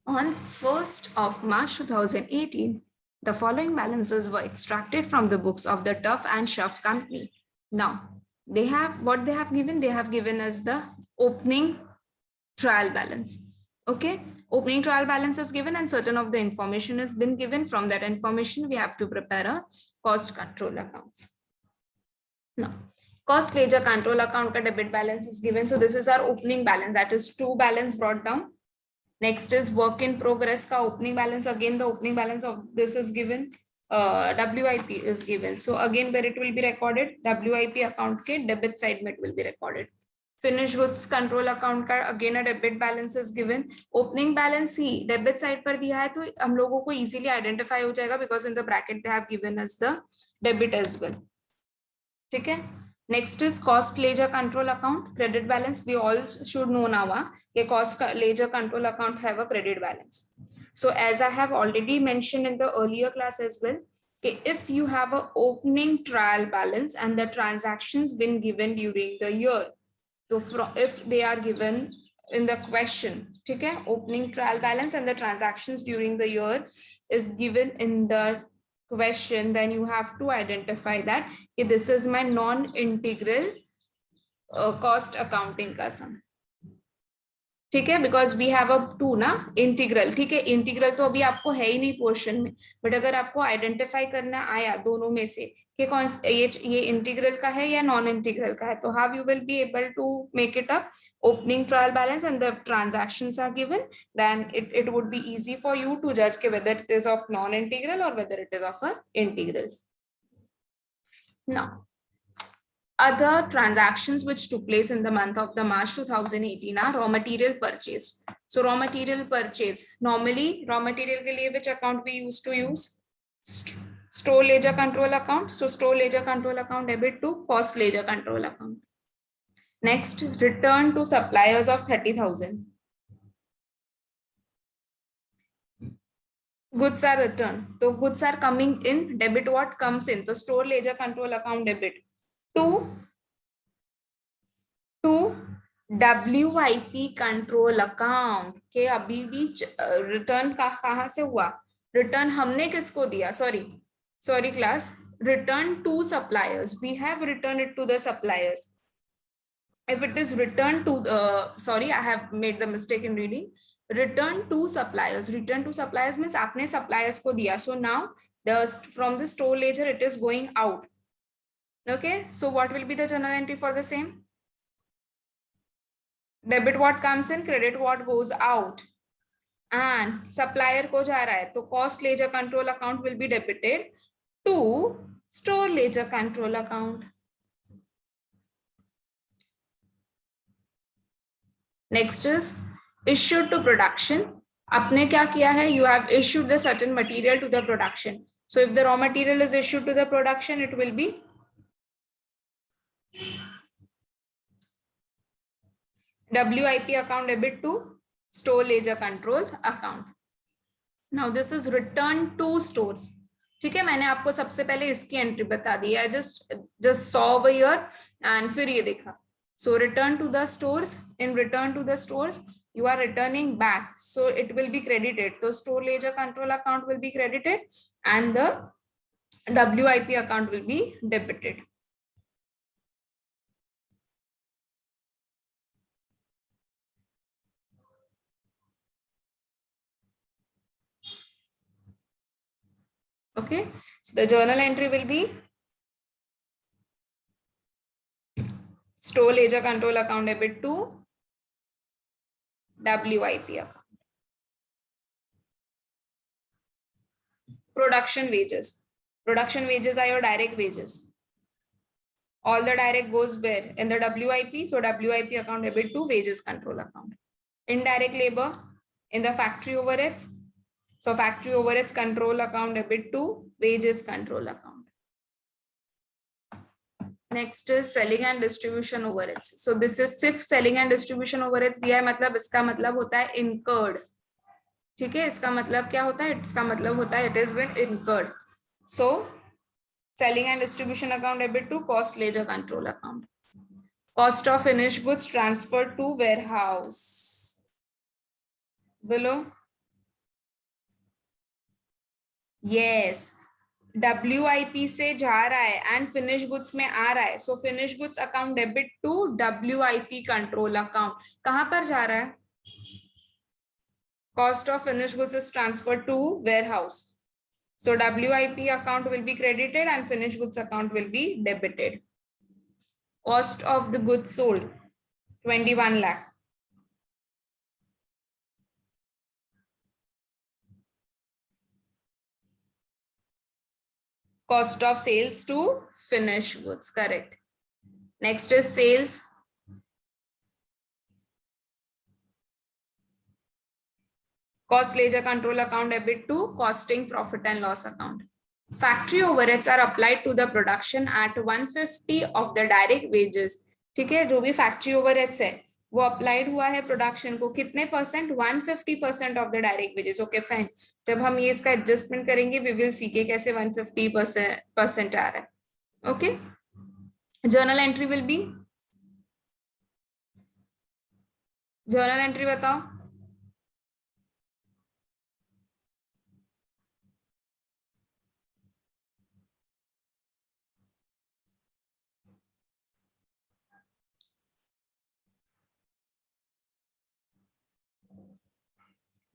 On 1st of March 2018, the following balances were extracted from the books of the Tuff and Schuff Company. Now, they have given us the opening trial balance. Okay, opening trial balance is given and certain of the information has been given. From that information, we have to prepare a cost control accounts. Now, cost ledger control account ka debit balance is given. So this is our opening balance, that is true balance brought down. Next is work in progress ka opening balance. Again, the opening balance of this is given. WIP is given. So again, where it will be recorded, WIP account ke debit side में it will be recorded. Finished goods control account का again a debit balance is given. Opening balance he debit side पर दिया है तो हम लोगों को easily identify हो जाएगा because in the bracket they have given us the debit as well. ठीक है. Next is cost ledger control account, credit balance. We all should know now that cost ledger control account have a credit balance. So as I have already mentioned in the earlier class as well, if you have an opening trial balance and the transactions been given during the year, so if they are given in the question, okay, opening trial balance and the transactions during the year is given in the question, then you have to identify that this is my non-integral cost accounting का sum. ठीक है, because we have a to ना integral. ठीक है, integral तो अभी आपको है ही नहीं पोर्शन में, बट अगर आपको आइडेंटिफाई करना आया दोनों में से कि कौन ये इंटीग्रल का है या नॉन इंटीग्रल का है, तो how you will be able to make it up. Opening trial balance and the transactions are given, then it would be easy for you to जज के whether it is of non integral और whether it is of a integral. Now other transactions which took place in the month of the March 2018 are raw material purchase. So raw material purchase, normally raw material के लिए which account we used to use? Store ledger control account. So store ledger control account debit to cost ledger control account. Next, return to suppliers of 30,000. Goods are returned. So goods are coming in, debit what comes in? So store ledger control account debit to WIP control account के. अभी भी return कहाँ से हुआ? Return हमने किसको दिया? Sorry class, return to suppliers. We have return it to the suppliers. If it is returned to sorry, I have made the mistake in reading. Return to suppliers. Return to suppliers means आपने suppliers को दिया. So now from the store ledger it is going out. Okay, so what will be the journal entry for the same? Debit what comes in, credit what goes out, and supplier को जा रहा है तो cost ledger control account will be debited to store ledger control account. Next is issued to production. आपने क्या किया है? You have issued the certain material to the production. So if the raw material is issued to the production, it will be WIP account debit to store ledger control account. Now this is return to stores. ठीक है, मैंने आपको सबसे पहले इसकी entry बता दी. I just saw over here and फिर ये देखा. So return to the stores. In return to the stores, you are returning back. So it will be credited. So store ledger control account will be credited and the WIP account will be debited. Okay, so the journal entry will be store ledger control account debit to WIP account. Production wages. Production wages are your direct wages. All the direct goes where? In the WIP. So WIP account debit to wages control account. Indirect labor in the factory overheads. So factory overheads control account debit to wages control account. Next is selling and distribution overheads. So this is सिर्फ selling and distribution overheads दिया है, मतलब इसका मतलब होता है incurred. ठीक है, इसका मतलब क्या होता है? इसका मतलब होता है it is been incurred. So selling and distribution account debit to cost ledger control account. Cost of finished goods transferred to warehouse. Below yes, WIP से जा रहा है एंड फिनिश गुड्स में आ रहा है, so finish goods account debit to WIP control account. कहां पर जा रहा है? Cost of finish goods is transferred to warehouse, so WIP account will be credited and finished goods account will be debited. Cost of the goods sold 21 lakh. Cost of sales to finished goods, correct. Next is sales. Cost ledger control account debit to costing profit and loss account. Factory overheads are applied to the production at 150 of the direct wages. ठीक है, जो भी factory overheads है वो applied हुआ है production को, कितने percent? 150% of the direct wages. Okay fine, जब हम ये इसका एडजस्टमेंट करेंगे वी विल सी के कैसे 150% आ रहा है. Okay, journal entry will be, journal entry बताओ.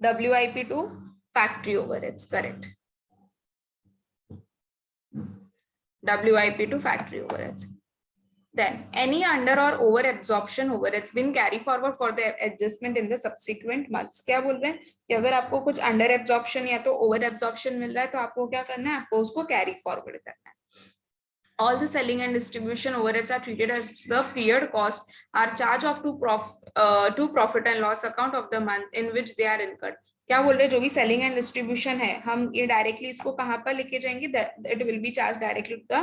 WIP to factory overheads, correct. WIP to factory overheads. Then any under or over absorption overheads been carry forward for the adjustment in the subsequent months. क्या बोल रहे हैं कि अगर आपको कुछ under absorption या तो over absorption मिल रहा है तो आपको क्या करना है? आपको उसको carry forward करना है. All the selling and distribution overheads are treated as the period cost are charged off to profit and loss account of the month in which they are incurred. क्या बोल रहे हैं? जो भी सेलिंग एंड डिस्ट्रीब्यूशन है हम ये directly इसको कहां पर लेके जाएंगे? It will be charge directly to the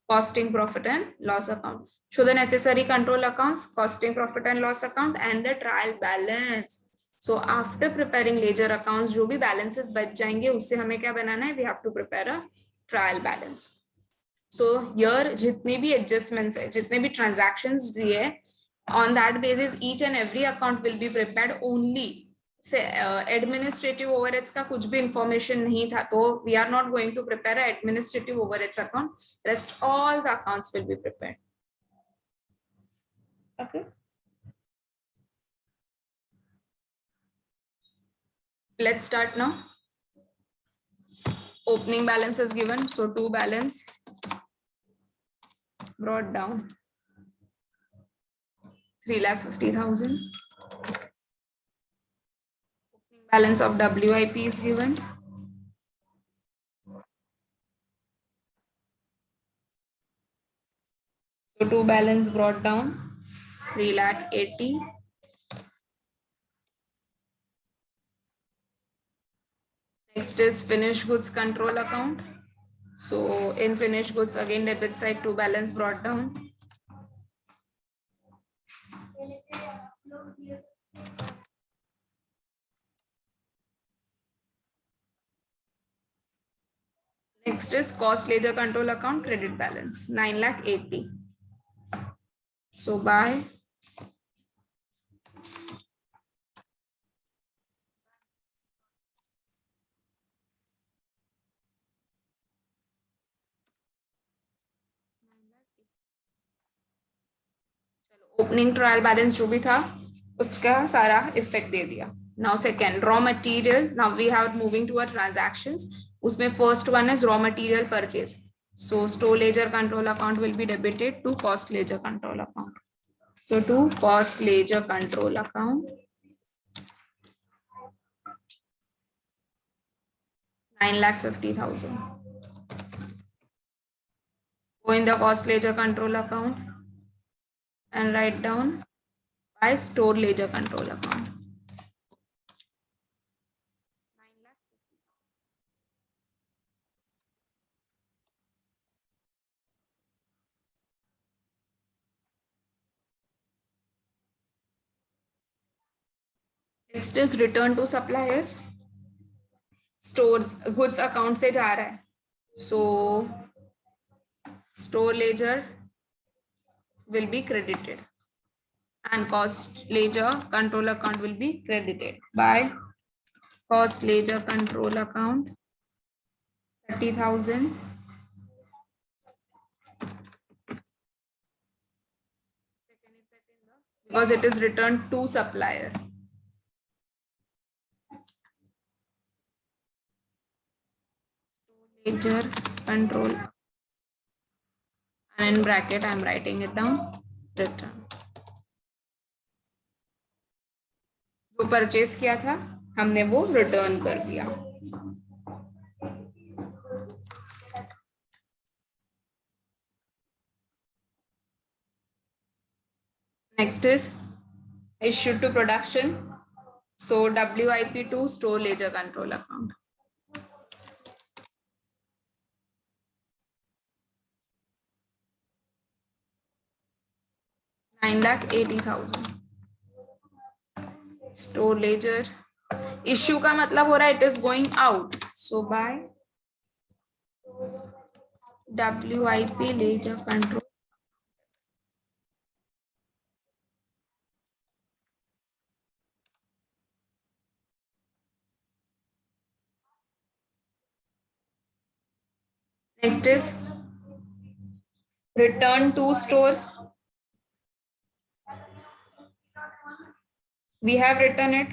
costing profit and loss account. Show the necessary control accounts, costing profit and loss account and the trial balance. So after preparing ledger accounts जो भी balances बच जाएंगे उससे हमें क्या बनाना है? We have to prepare a trial balance. So here जितने भी एडजस्टमेंट्स है, जितने भी ट्रांजैक्शंस दिए, on that basis each and every account will be prepared. Only से एडमिनिस्ट्रेटिव ओवरहेड्स का कुछ भी इंफॉर्मेशन नहीं था तो we are not going to prepare administrative overheads account. Rest all the accounts will be prepared. Okay, let's start now. Opening balance is given, so to balance brought down 3,50,000. Opening balance of WIP is given. So to balance brought down 3,80,000. Next is finished goods control account. So in finished goods again debit side to balance brought down. Next is cost ledger control account credit balance 9,80,000. So by opening trial balance जो भी था उसका सारा effect दे दिया. Now second raw material. Now we have moving to our transactions. उसमें first one is raw material purchase. So store ledger control account will be debited to cost ledger control account. So to cost ledger control account 9,50,000. Go in the cost ledger control account and write down by store ledger control account. Next is return to suppliers. Stores goods account से जा रहा है. So store ledger will be credited and cost ledger control account will be credited by cost ledger control account 30,000. Because it is returned to supplier. Ledger control, and in bracket I am writing it down, return. जो purchase किया था हमने वो return कर दिया. Next is issued to production. So WIP2 store ledger control account. 9,80,000. Store ledger. Issue का मतलब हो रहा है it is going out. So by WIP ledger control. Next is return to stores. We have written it.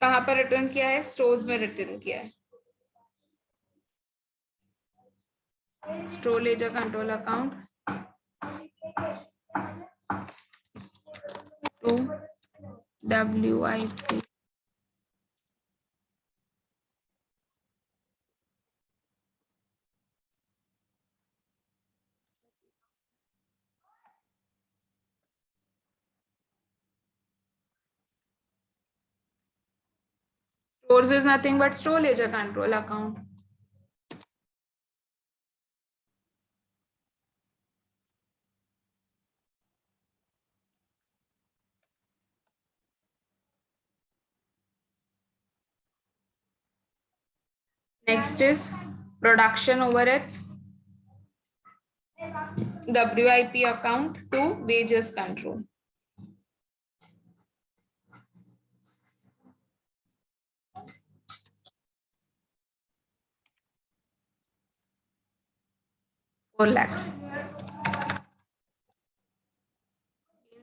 कहाँ पर return किया है? Stores में रिटर्न किया है. Store ledger control account to WIP. Stores is nothing but store ledger control account. Next is production overheads. WIP account to wages control. lakh.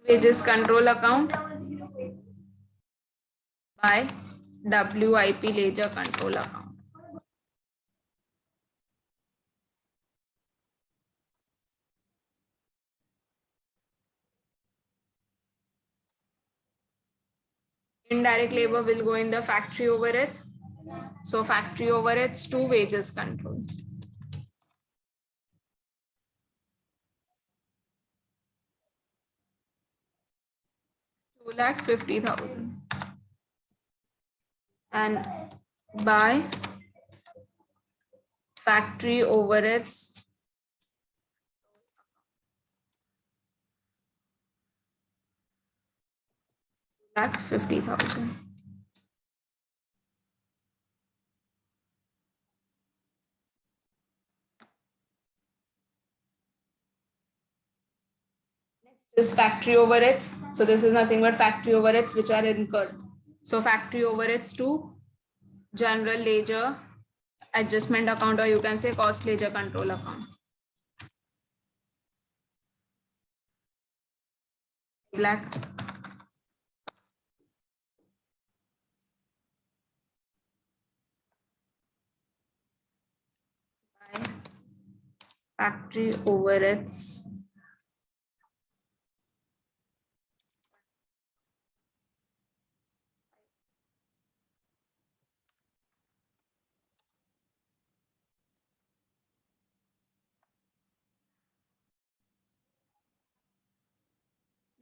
Wages control account by WIP ledger control account. Indirect labor will go in the factory overheads. So factory overheads to wages control. 2,50,000. And by factory overheads at 50,000. This factory overheads. So this is nothing but factory overheads which are incurred. So factory overheads to general ledger adjustment account, or you can say cost ledger control account. Black. Factory overheads.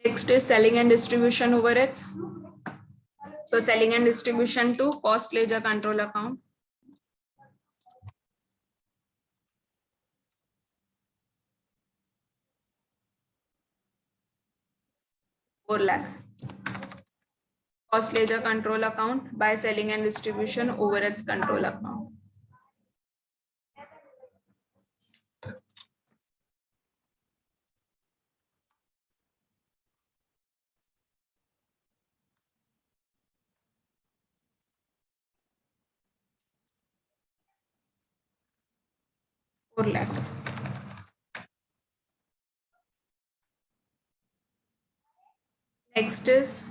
Next is selling and distribution overheads. So selling and distribution to cost ledger control account. lakh. Cost ledger control account by selling and distribution overheads control account. 4 lakh. Next is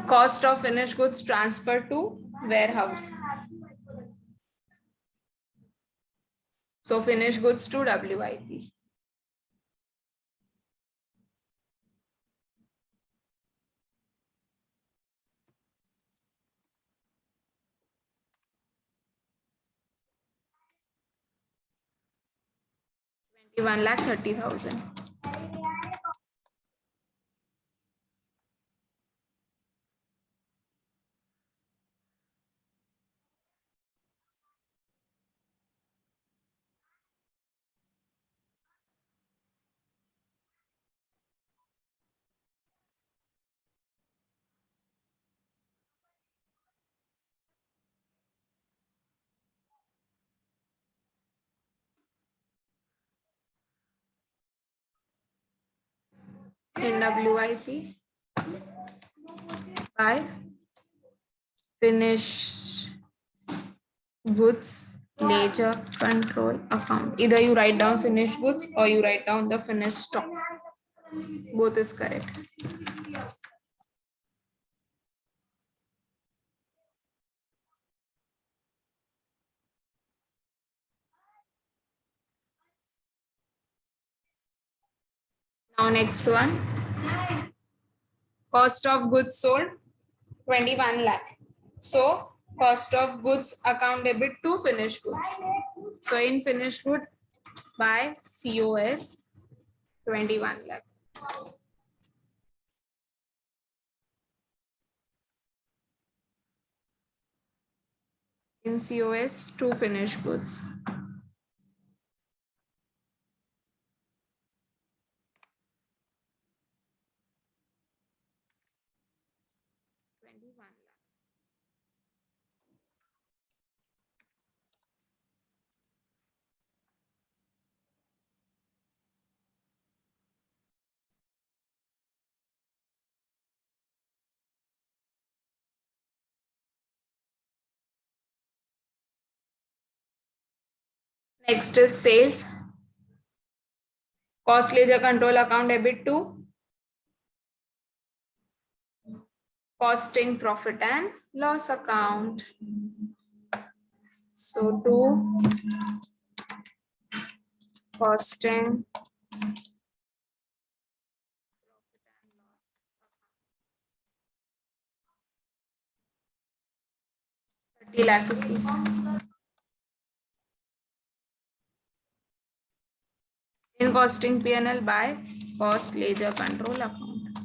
cost of finished goods transferred to warehouse. So finished goods to WIP. ₹21,30,000. In WIP by finished goods ledger control account. Either you write down finished goods or you write down the finished stock. Both is correct. Now next one. Cost of goods sold 21 lakh. So cost of goods account debit to finished goods. So in finished good by COS 21 lakh. In COS to finished goods. Next is sales. Cost ledger control account debit to costing profit and loss account. So to costing 30 lakh rupees. In costing P&L by cost ledger control account.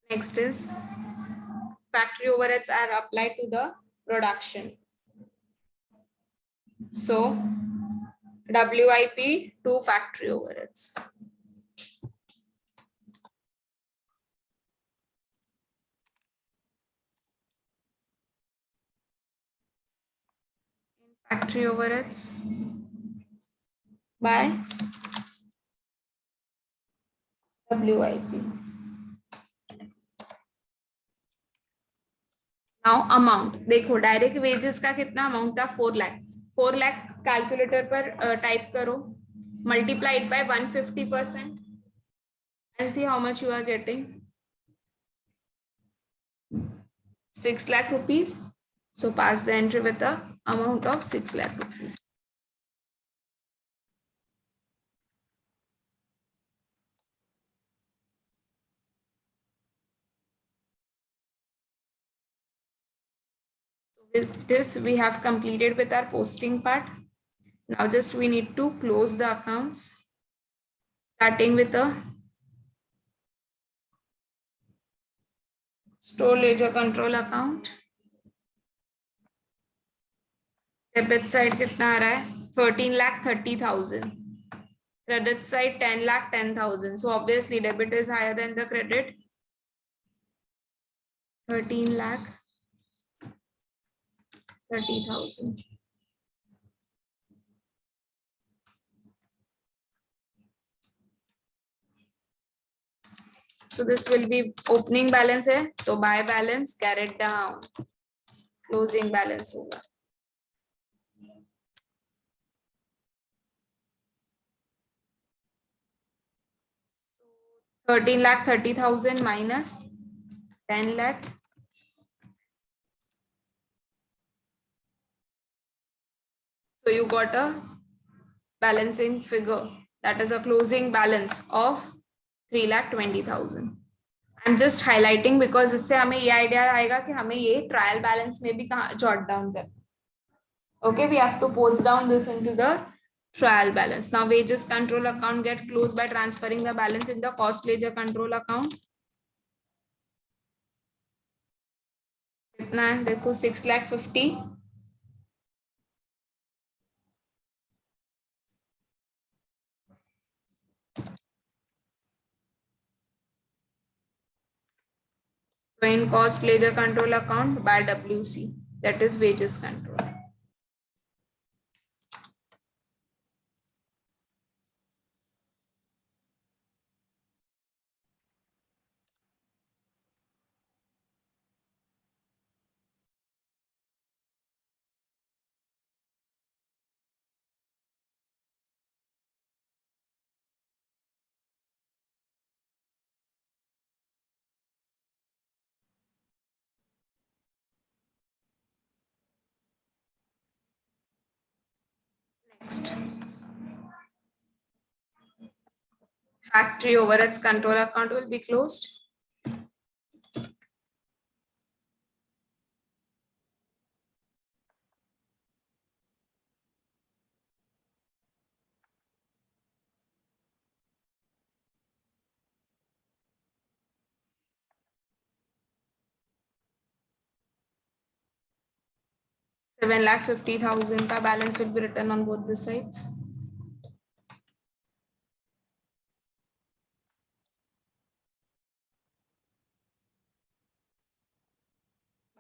Next is factory overheads are applied to the production. So WIP to factory overheads. Factory overheads by WIP. Now amount देखो direct wages का कितना amount था 4 lakh 4 lakh calculator पर type करो multiplied by 150% and see how much you are getting 6 lakh rupees. So pass the entry with the amount of 6 lakh rupees. With this we have completed with our posting part. Now just we need to close the accounts starting with a store ledger control account. Debit side कितना आ रहा है 13,30,000. Credit side 10,10,000. So obviously debit is higher than the credit. 13,30,000. So this will be opening balance है, तो buy balance carried down, closing balance होगा. 13,30,000 minus 10 lakh. So you got a balancing figure, that is a closing balance of 3,20,000. I'm just highlighting because इससे हमें ये idea आएगा कि हमें ये ट्रायल बैलेंस में भी कहाँ जॉट डाउन करना. Okay, we have to post down this into the trial balance. Now wages control account get closed by transferring the balance in the cost ledger control account. कितना है देखो 6,50,000. So in cost ledger control account by WC, that is wages control. Next, factory overheads control account will be closed. $7,50,000 का balance will be written on both the sides.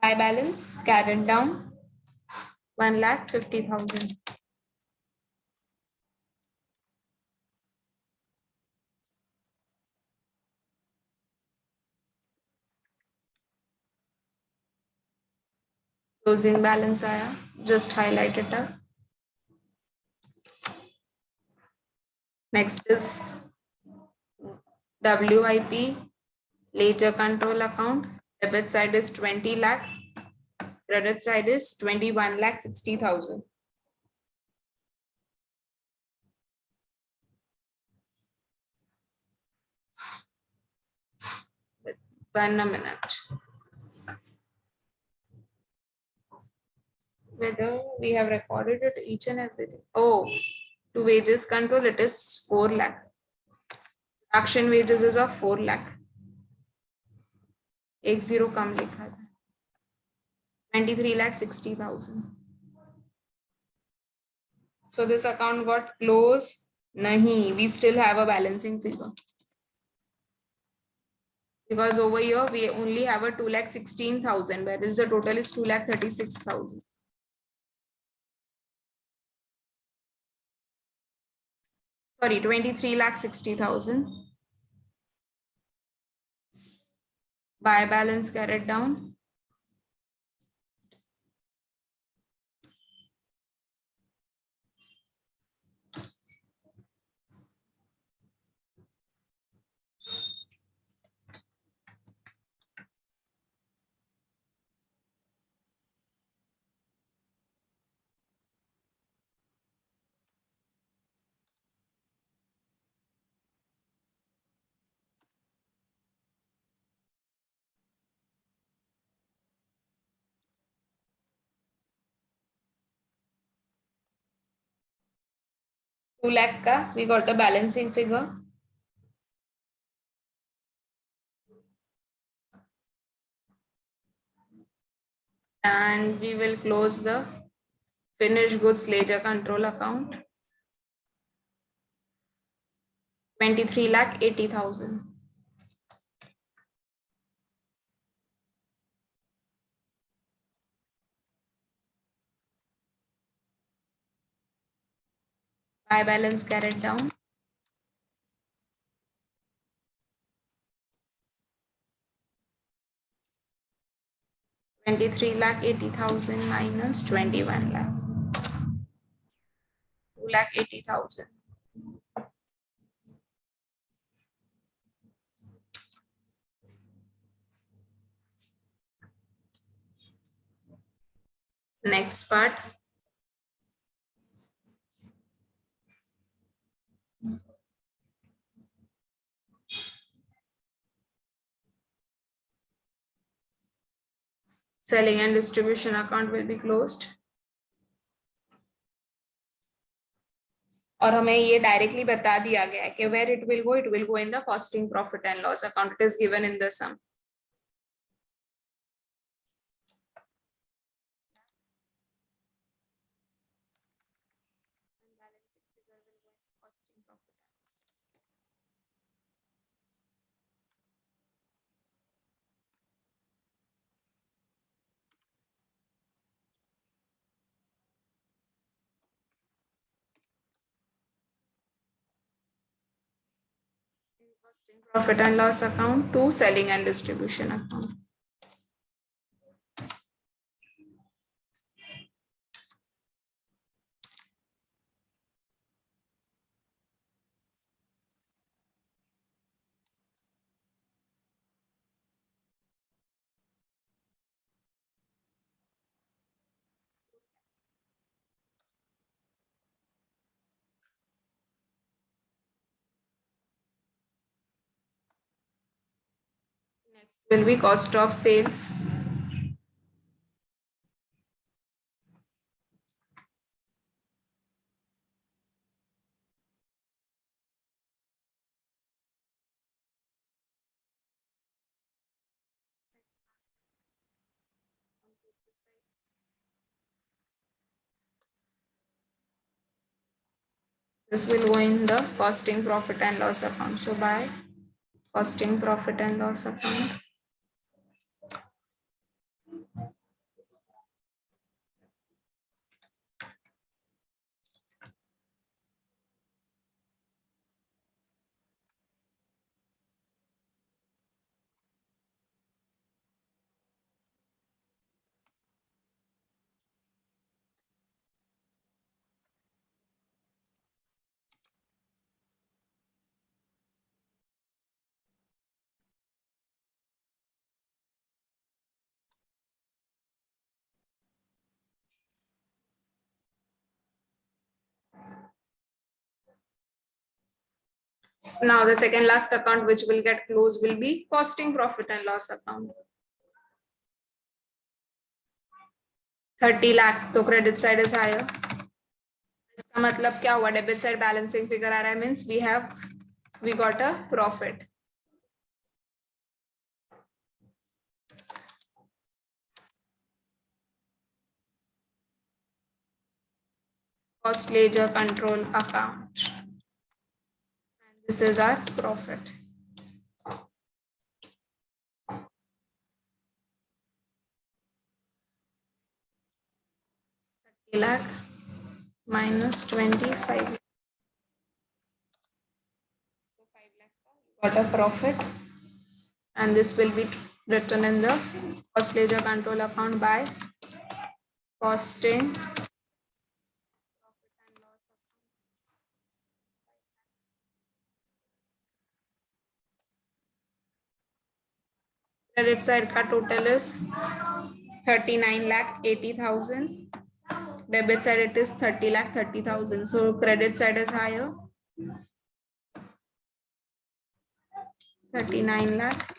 Buy balance carried down 1,50,000. Closing balance आया, just highlight it up. Next is WIP ledger control account. Debit side is 20 lakh. Credit side is 21,60,000. One a minute. Whether we have recorded it each and everything. Oh, to wages control it is 4 lakh. Action wages is of 4 lakh. एक zero कम लिखा था. 23,60,000. So this account got closed. Nahi, we still have a balancing figure. Because over here we only have a 2,16,000, whereas the total is 2,36,000. Sorry, 23,60,000. Buy balance carried down. Two lakh ka, we got a balancing figure. And we will close the finished goods ledger control account. 23,80,000. Buy balance carried down. 23,80,000 minus 21 lakh. 2,80,000. Next part. Selling and distribution account will be closed. और हमें ये directly बता दिया गया है कि where it will go in the costing profit and loss account. It is given in the sum. Profit and loss account to selling and distribution account. Next will be cost of sales. This will go in the costing profit and loss account. So by costing profit and loss account. Now the second last account which will get closed will be costing profit and loss account. 30 lakh, तो credit side is higher. इसका मतलब क्या हुआ? Debit side balancing figure आ रहा है, means we got a profit. Cost ledger control account. And this is our profit. Lakh minus 25. So 5 lakh got a profit, and this will be written in the cost ledger control account by costing profit and loss account. Credit side का total is 39,80,000. Debit side it is 30,30,000. So credit side is higher. 39 lakh.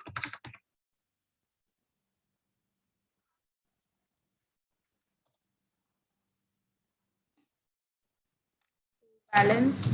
Balance.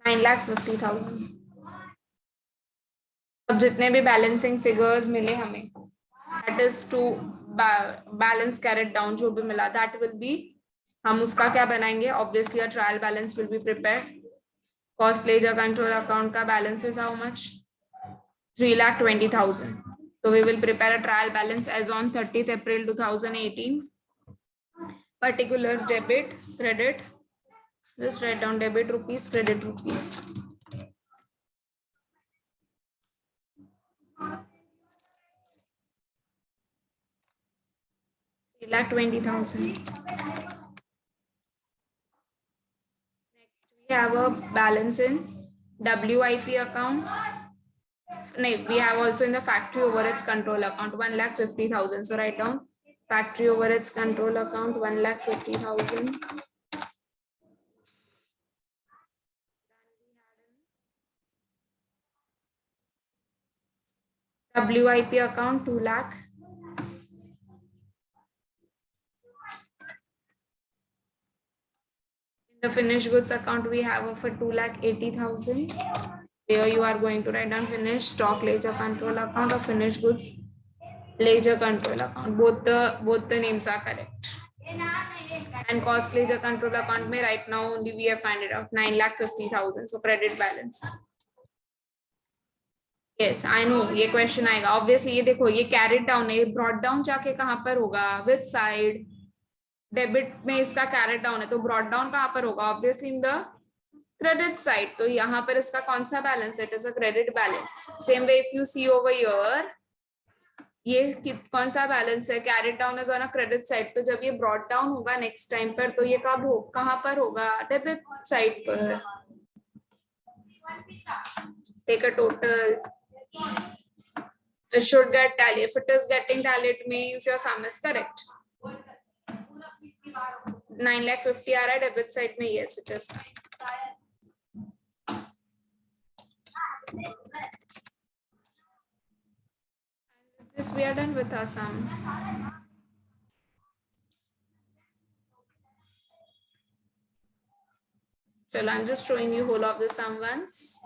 $9,50,000. अब जितने भी balancing figures मिले हमें, that is to balance carried down, जो भी मिला that will be, हम उसका क्या बनाएंगे? Obviously a trial balance will be prepared. Cost ledger control account का balance is how much? 3,20,000. So we will prepare a trial balance as on 30th April 2018. Particulars debit, credit. Just write down debit rupees, credit rupees. Lakh 20,000. Next, we have a balance in WIP account. No, we have also in the factory overheads control account 1,50,000. So write down factory overheads control account 1,50,000. WIP account 2 lakh. In the finished goods account, we have for 2,80,000. Here you are going to write down finished stock ledger control account or finished goods ledger control account. Both the names are correct. And cost ledger control account में right now only we have find it out 9,50,000. So credit balance. Yes, I know ये question आएगा. Obviously ये देखो ये carried down है, ये brought down जाके कहाँ पर होगा? Which side? Debit में इसका carried down है, तो brought down कहाँ पर होगा? Obviously in the credit side. तो यहाँ पर इसका कौन सा balance है? It is a credit balance. Same way if you see over here, ये कौन सा बैलेंस है? Carried down is on a credit side. तो जब ये ब्रॉट डाउन होगा नेक्स्ट टाइम पर, तो ये कब हो, कहां पर होगा? डेबिट साइड पर. Take a total. It should get tally. If it is getting tallied, it means your sum is correct. 9,50,000 आ रहा है डेबिट साइड में. yes it is. This we are done with our sum. So I'm just showing you whole of the sum once.